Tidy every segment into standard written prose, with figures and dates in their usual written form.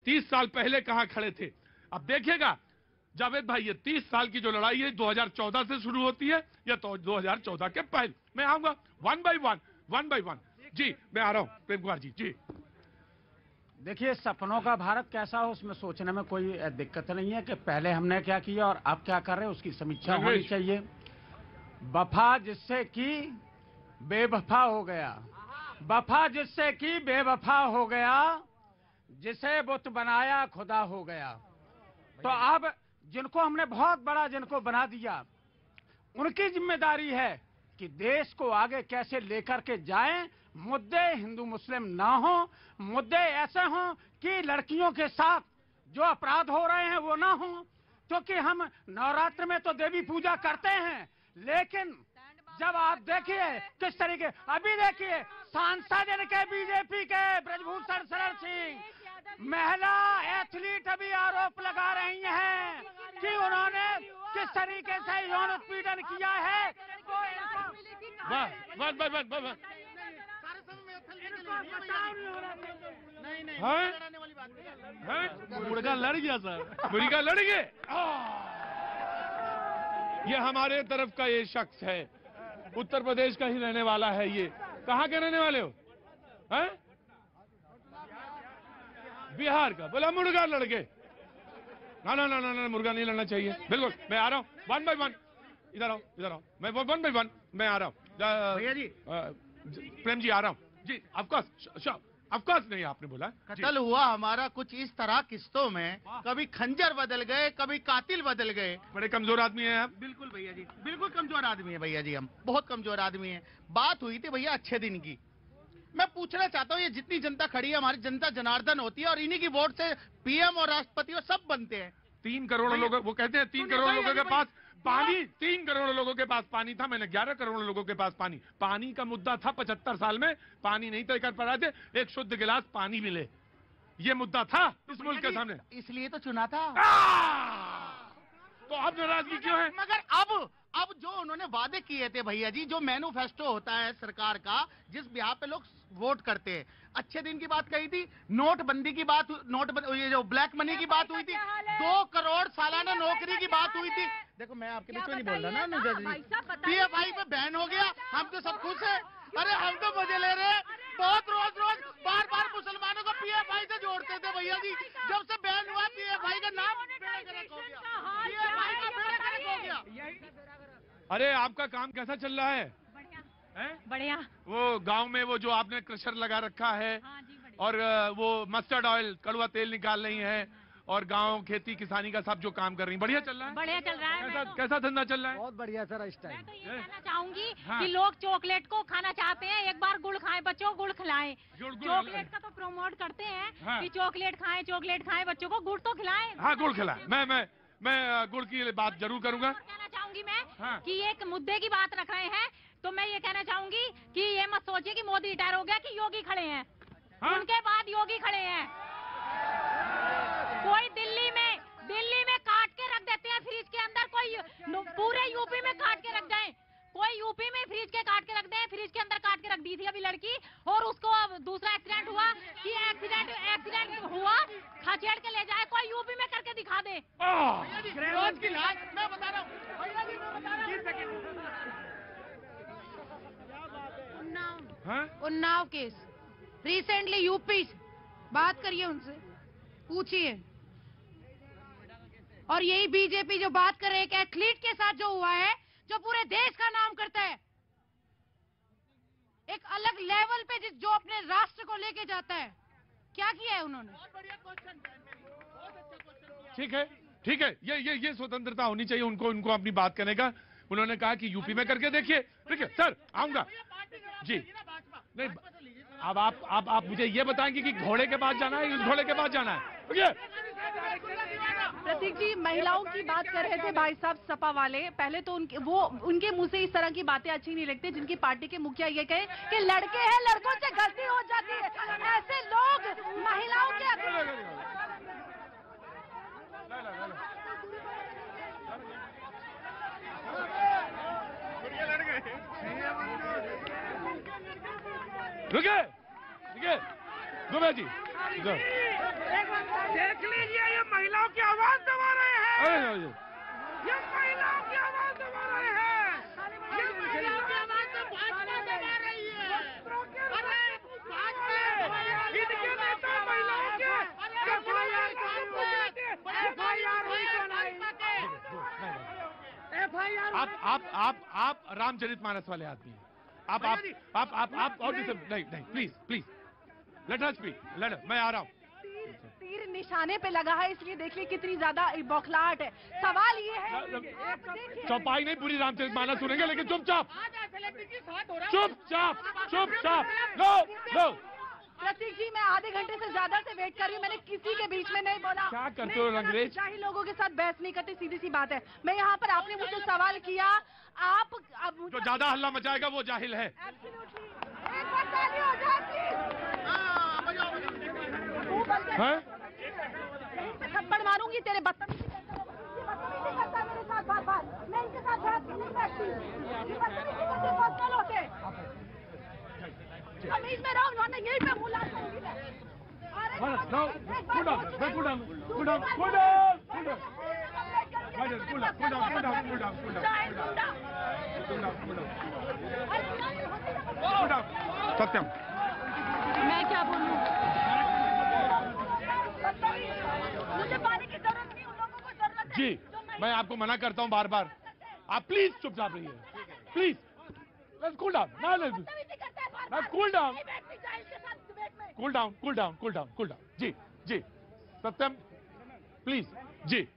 30 साल पहले कहां खड़े थे। अब देखिएगा जावेद भाई, ये 30 साल की जो लड़ाई है 2014 से शुरू होती है या तो 2014 के पहले। मैं आऊंगा वन बाय वन। जी मैं आ रहा हूं प्रेम कुमार जी। जी देखिए, सपनों का भारत कैसा हो उसमें सोचने में कोई दिक्कत नहीं है कि पहले हमने क्या किया और अब क्या कर रहे हैं, उसकी समीक्षा होनी चाहिए। वफा जिससे की बेवफा हो गया, वफा जिससे की बेवफा हो गया, जिसे बुत बनाया खुदा हो गया। तो अब जिनको हमने बहुत बड़ा जिनको बना दिया, उनकी जिम्मेदारी है कि देश को आगे कैसे लेकर के जाएं। मुद्दे हिंदू मुस्लिम ना हो, मुद्दे ऐसे हों कि लड़कियों के साथ जो अपराध हो रहे हैं वो ना हो। क्योंकि हम नवरात्र में तो देवी पूजा करते हैं, लेकिन जब आप देखिए किस तरीके, अभी देखिए सांसद इनके बीजेपी के ब्रजभूषण शरण सिंह, महिला एथलीट अभी आरोप लगा रही हैं कि उन्होंने किस तरीके से यौन उत्पीड़न किया है। मुर्गा लड़ गया सर, मुर्गा लड़ गए। ये हमारे तरफ का ये शख्स है, उत्तर प्रदेश का ही रहने वाला है। ये कहाँ के रहने वाले हो? हैं? बिहार का। बोला मुर्गा लड़ गए। ना, मुर्गा नहीं लड़ना चाहिए। बिल्कुल, मैं आ रहा हूँ वन बाय वन। इधर आओ, मैं वन बाय वन मैं आ रहा हूँ। भैया जी, प्रेम जी आ रहा हूँ जी। ऑफकोर्स नहीं, आपने बोला कत्ल हुआ हमारा कुछ इस तरह किस्तों में, कभी खंजर बदल गए, कभी कातिल बदल गए। बड़े कमजोर आदमी हैं आप। बिल्कुल भैया जी, बिल्कुल कमजोर आदमी है भैया जी, हम बहुत कमजोर आदमी हैं। बात हुई थी भैया अच्छे दिन की। मैं पूछना चाहता हूँ, ये जितनी जनता खड़ी है हमारी जनता जनार्दन होती है और इन्हीं की वोट से पीएम और राष्ट्रपति और सब बनते हैं। 3 करोड़ लोग, वो कहते हैं 3 करोड़ लोगों के पास पानी, 3 करोड़ लोगों के पास पानी था। मैंने 11 करोड़ लोगों के पास पानी का मुद्दा था। 75 साल में पानी नहीं तय कर पा रहे थे, एक शुद्ध गिलास पानी मिले, ये मुद्दा था इस मुल्क के सामने। इसलिए तो चुना था। तो अब नाराजगी क्यों है? मगर अब जो उन्होंने वादे किए थे भैया जी, जो मैनिफेस्टो होता है सरकार का, जिस बिहार पे लोग वोट करते हैं, अच्छे दिन की बात कही थी, नोटबंदी की बात, ये जो ब्लैक मनी की बात हुई थी, 2 करोड़ सालाना नौकरी की बात हुई थी। देखो मैं आपके बीच में नहीं बोल रहा ना, पीएफआई पे बैन हो गया, हम तो सब खुश है। अरे हम तो मजे ले रहे हैं। बहुत रोज बार मुसलमानों को पीएफआई से जोड़ते थे भैया जी, जब से बैन हुआ पीएफआई का नाम बेड़ा गर्क हो गया, पीएफआई का बेड़ा गर्क हो गया। अरे आपका काम कैसा चल रहा है? बढ़िया। वो गांव में वो जो आपने क्रशर लगा रखा है, और वो मस्टर्ड ऑयल, कड़वा तेल निकाल रही है, और गांव खेती किसानी का सब जो काम कर रही है, बढ़िया चल रहा है? बढ़िया चल रहा है। कैसा धंधा चल रहा है? बहुत बढ़िया सर। इस टाइम मैं तो ये कहना चाहूंगी कि लोग चॉकलेट को खाना चाहते हैं, एक बार गुड़ खाएं, बच्चों को गुड़ खिलाएं। चॉकलेट का तो प्रमोट करते हैं कि चॉकलेट खाएं, बच्चों को गुड़ तो खिलाएं। हाँ, गुड़ खिलाएं। मैं गुड़ की बात जरूर करूंगा। कहना चाहूंगी मैं कि एक मुद्दे की बात रख रहे हैं, तो मैं ये कहना चाहूंगी कि ये मत सोचिए कि मोदी रिटायर हो गया कि योगी खड़े हैं। उनके बाद योगी खड़े हैं। कोई दिल्ली में काट के रख देते हैं फ्रिज के अंदर, कोई पूरे यूपी में काट के रख दें, कोई यूपी में फ्रिज के काट के रख दें, फ्रिज के अंदर काट के रख दी थी अभी लड़की, और उसको दूसरा एक्सीडेंट हुआ कि एक्सीडेंट हुआ, खचेड़ के ले जाए, कोई यूपी में करके दिखा दे। रोज की लाश मैं बता रहा हूँ। उन्नाव केस रिसेंटली यूपी, बात करिए उनसे, पूछिए। और यही बीजेपी जो बात कर रहे हैं, एक एथलीट के साथ जो हुआ है, जो पूरे देश का नाम करता है, एक अलग लेवल पे जो अपने राष्ट्र को लेके जाता है, क्या किया है उन्होंने? ठीक है, ये स्वतंत्रता होनी चाहिए उनको अपनी बात करने का। उन्होंने कहा कि यूपी में करके देखिए। ठीक है सर, आऊंगा जी। नहीं, अब आप मुझे ये बताएंगे कि घोड़े के पास जाना है, इस घोड़े के पास जाना है? प्रतीक जी, महिलाओं की बात कर रहे थे भाई साहब सपा वाले। पहले तो उनके मुंह से इस तरह की बातें अच्छी नहीं लगती, जिनकी पार्टी के मुखिया ये कहे कि लड़के हैं, लड़कों से गलती हो जाती है। ऐसे लोग महिलाओं के रुके गुबे जी, अरे ये महिलाओं की आवाज दबा रहे हैं, ये महिलाओं की आवाज तो भाजपा दबा रही है। अरे इनके नेता महिलाओं के आप रामचरितमानस वाले आदमी हैं। आप और नहीं please please let us speak, मैं आ रहा हूँ। तीर निशाने पे लगा है, इसलिए देखिए कितनी ज्यादा बौखलाहट है। सवाल ये है, चौपाई नहीं पूरी रामचरितमानस सुनेंगे, लेकिन चुपचाप लो लो। प्रतीक जी, मैं आधे घंटे से ज्यादा से वेट कर रही हूँ, मैंने किसी के बीच में नहीं बोला। क्या करते हो अंग्रेज? शाही लोगों के साथ बहस नहीं करते, सीधी सी बात है। मैं यहाँ पर, आपने मुझसे सवाल किया, आप अब जो ज्यादा हल्ला मचाएगा वो जाहिल है। एक बार ताली हो जाए हैं? प्लीज। थप्पड़ मारूंगी, तेरे बदतमीजी करता मेरे साथ बार बार। मैं इनके साथ बहस नहीं बैठती, बदतमीजी करते पर्सनल होते। तमीज में रहो, वरना यही पे मुँह लाल करूंगी मैं। सत्यम, मैं क्या बोलूं? मुझे पानी की जरूरत नहीं, उन लोगों को जरूरत है। जी मैं आपको मना करता हूँ बार बार, आप प्लीज चुपचाप रहिए, please. Let's cool down, cool down, cool down, cool down, cool down, cool down. जी जी सत्यम प्लीज। जी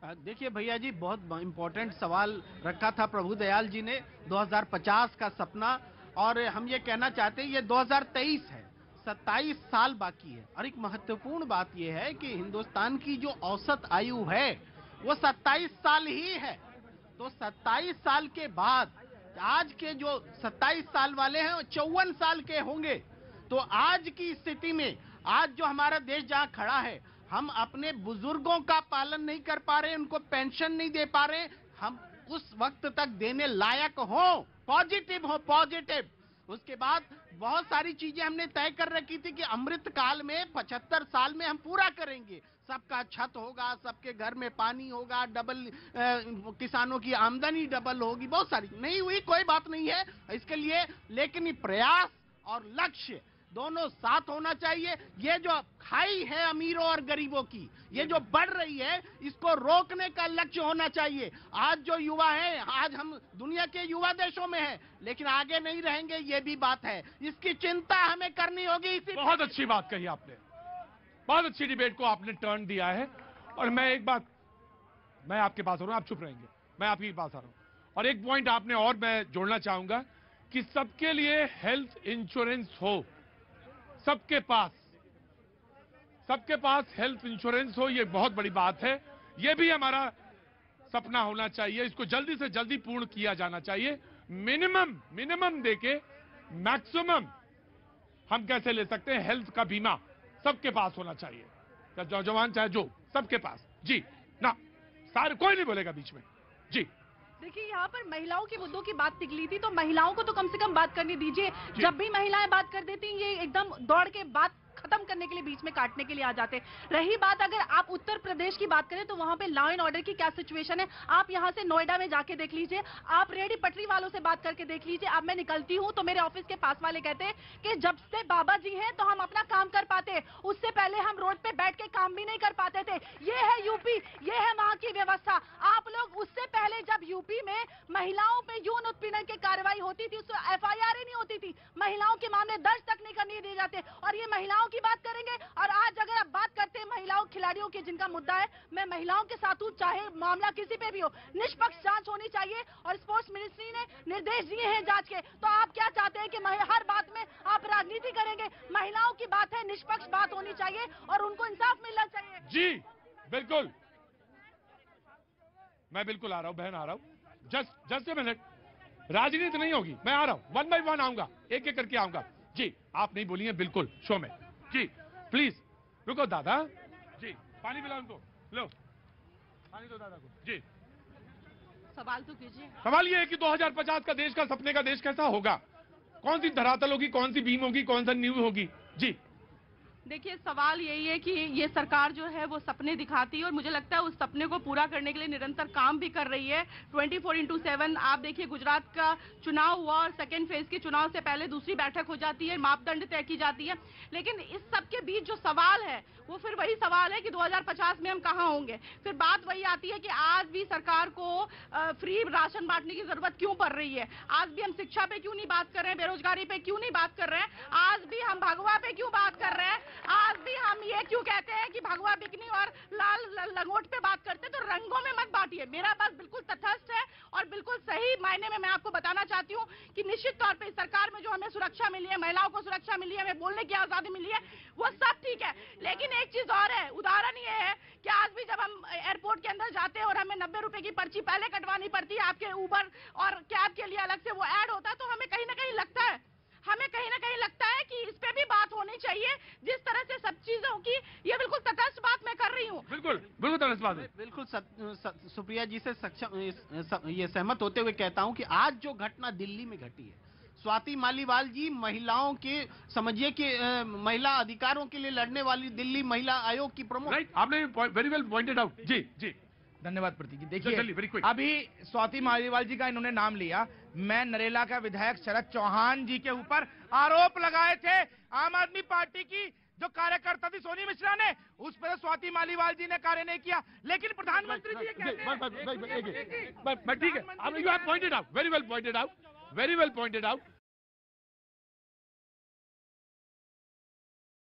देखिए भैया जी, बहुत इंपॉर्टेंट सवाल रखा था प्रभु दयाल जी ने, 2050 का सपना, और हम ये कहना चाहते हैं ये 2023 है, 27 साल बाकी है। और एक महत्वपूर्ण बात यह है कि हिंदुस्तान की जो औसत आयु है वो 27 साल ही है। तो 27 साल के बाद आज के जो 27 साल वाले हैं वो 54 साल के होंगे। तो आज की स्थिति में, आज जो हमारा देश जहां खड़ा है, हम अपने बुजुर्गों का पालन नहीं कर पा रहे, उनको पेंशन नहीं दे पा रहे, हम उस वक्त तक देने लायक हो, पॉजिटिव हो, पॉजिटिव। उसके बाद बहुत सारी चीजें हमने तय कर रखी थी कि अमृत काल में 75 साल में हम पूरा करेंगे, सबका छत होगा, सबके घर में पानी होगा, डबल किसानों की आमदनी डबल होगी, बहुत सारी नहीं हुई, कोई बात नहीं है इसके लिए, लेकिन ये प्रयास और लक्ष्य दोनों साथ होना चाहिए। ये जो खाई है अमीरों और गरीबों की, ये जो बढ़ रही है, इसको रोकने का लक्ष्य होना चाहिए। आज जो युवा हैं, आज हम दुनिया के युवा देशों में हैं, लेकिन आगे नहीं रहेंगे, ये भी बात है, इसकी चिंता हमें करनी होगी। बहुत अच्छी बात कही आपने, बहुत अच्छी डिबेट को आपने टर्न दिया है। और मैं एक बात, मैं आपके पास आ रहा हूं, आप चुप रहेंगे, मैं आपके पास आ रहा हूं। और एक पॉइंट आपने और मैं जोड़ना चाहूंगा कि सबके लिए हेल्थ इंश्योरेंस हो, सबके पास हेल्थ इंश्योरेंस हो, ये बहुत बड़ी बात है। ये भी हमारा सपना होना चाहिए, इसको जल्दी से जल्दी पूर्ण किया जाना चाहिए। मिनिमम देके मैक्सिमम हम कैसे ले सकते हैं, हेल्थ का बीमा सबके पास होना चाहिए, चाहे जवान चाहे जो, सबके पास। जी ना, सारे कोई नहीं बोलेगा बीच में। जी देखिए, यहाँ पर महिलाओं के मुद्दों की बात निकली थी, तो महिलाओं को तो कम से कम बात करने दीजिए। जब भी महिलाएं बात कर देती हैं, ये एकदम दौड़ के बात खत्म करने के लिए, बीच में काटने के लिए आ जाते। रही बात अगर आप उत्तर प्रदेश की बात करें, तो वहां पे लॉ एंड ऑर्डर की क्या सिचुएशन है, आप यहां से नोएडा में जाके देख लीजिए, आप रेडी पटरी वालों से बात करके देख लीजिए। अब मैं निकलती हूं तो मेरे ऑफिस के पास वाले कहते हैं कि जब से बाबा जी हैं तो हम अपना काम कर पाते, उससे पहले हम रोड पे बैठ के काम भी नहीं कर पाते थे। ये है यूपी, ये है वहां की व्यवस्था। आप लोग उससे पहले जब यूपी में महिलाओं पे यौन उत्पीड़न की कार्रवाई होती थी, उसको FIR ही नहीं होती थी, महिलाओं के मामले दर्ज तक नहीं करने दिए जाते, और ये महिलाओं की बात करेंगे। और आज अगर आप बात करते हैं महिलाओं खिलाड़ियों की, जिनका मुद्दा है, मैं महिलाओं के साथ हूं, चाहे मामला किसी पे भी हो, निष्पक्ष जांच होनी चाहिए। और स्पोर्ट्स मिनिस्ट्री ने निर्देश दिए हैं जांच के। तो आप क्या चाहते हैं कि हर बात में आप राजनीति करेंगे? महिलाओं की बात है, निष्पक्ष बात होनी चाहिए और उनको इंसाफ मिलना चाहिए। जी बिल्कुल, मैं बिल्कुल आ रहा हूं बहन, आ रहा हूं, जस्ट ए मिनट। राजनीति नहीं होगी, मैं आ रहा हूं, 1 बाय 1 आऊंगा, एक एक करके आऊंगा। जी आप नहीं बोलिए बिल्कुल शो में। जी प्लीज रुको दादा, जी पानी पिलाओ उनको, लो पानी दो दादा को। जी सवाल तो कीजिए। सवाल ये है कि 2050 का देश, का सपने का देश कैसा होगा, कौन सी धरातल होगी, कौन सी बीम होगी, कौन सा नींव होगी। जी देखिए सवाल यही है कि ये सरकार जो है वो सपने दिखाती है और मुझे लगता है उस सपने को पूरा करने के लिए निरंतर काम भी कर रही है 24/7। आप देखिए गुजरात का चुनाव हुआ और सेकेंड फेज के चुनाव से पहले दूसरी बैठक हो जाती है, मापदंड तय की जाती है, लेकिन इस सब के बीच जो सवाल है वो फिर वही सवाल है कि 2050 में हम कहाँ होंगे। फिर बात वही आती है कि आज भी सरकार को फ्री राशन बांटने की जरूरत क्यों पड़ रही है, आज भी हम शिक्षा पे क्यों नहीं बात कर रहे हैं, बेरोजगारी पे क्यों नहीं बात कर रहे हैं, आज भी हम भगवा पे क्यों बात कर रहे हैं, आज भी हम ये क्यों कहते हैं कि भगवा बिकनी और लाल लंगोट पे बात करते हैं। तो रंगों में मत बांटिए, मेरा बात बिल्कुल तटस्थ है और बिल्कुल सही मायने में मैं आपको बताना चाहती हूँ कि निश्चित तौर पे सरकार में जो हमें सुरक्षा मिली है, महिलाओं को सुरक्षा मिली है, हमें बोलने की आजादी मिली है, वो सब ठीक है। लेकिन एक चीज और है, उदाहरण ये है कि आज भी जब हम एयरपोर्ट के अंदर जाते हैं और हमें 90 रुपए की पर्ची पहले कटवानी पड़ती है, आपके उबर और कैब के लिए अलग से वो ऐड होता है, तो हमें कहीं ना कहीं लगता है कि इस पे भी बात होनी चाहिए। जिस तरह से सब चीजों की ये बिल्कुल तटस्थ बात मैं कर रही हूँ, बिल्कुल बिल्कुल तटस्थ बात है। बिल्कुल सुप्रिया जी से ये सहमत होते हुए कहता हूं कि आज जो घटना दिल्ली में घटी है, स्वाति मालीवाल जी महिलाओं के समझिए कि महिला अधिकारों के लिए लड़ने वाली दिल्ली महिला आयोग की प्रमुख, राइट, आपने वेरी वेल पॉइंटेड आउट। जी जी, धन्यवाद प्रतीक जी। जल्दी, very देखिए quick। अभी स्वाति मालीवाल जी का इन्होंने नाम लिया, मैं नरेला का विधायक शरद चौहान जी के ऊपर आरोप लगाए थे आम आदमी पार्टी की जो कार्यकर्ता थी सोनी मिश्रा ने, उस पर स्वाति मालीवाल जी ने कार्य नहीं किया, लेकिन प्रधानमंत्री जी ये कहते हैं ठीक है, you have pointed out, very well pointed out, very well pointed out.